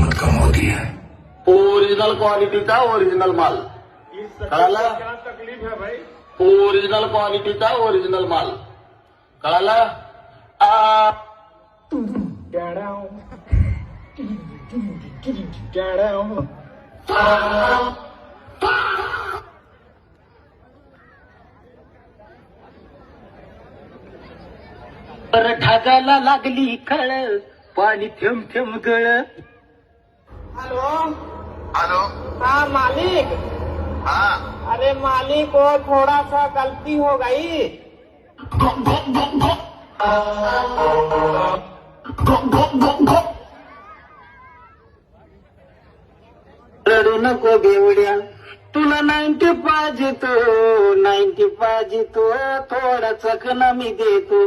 कीमत कम होती है। ओरिजिनल क्वालिटीचा ओरिजिनल माल कळाला? क्या तकलीफ है भाई? ओरिजिनल क्वालिटीचा ओरिजिनल माल कळाला? आ पर ढगाला लागली खळ पाणी थेंब थेंब गळ. Hello hello. हाँ मालिक। हाँ अरे मालिक वो थोड़ा सा गलती हो गई। रडू नको बेवड्या तुला 90 पाहिजे तो 90 पाहिजे तो थोडा चकना मी देतो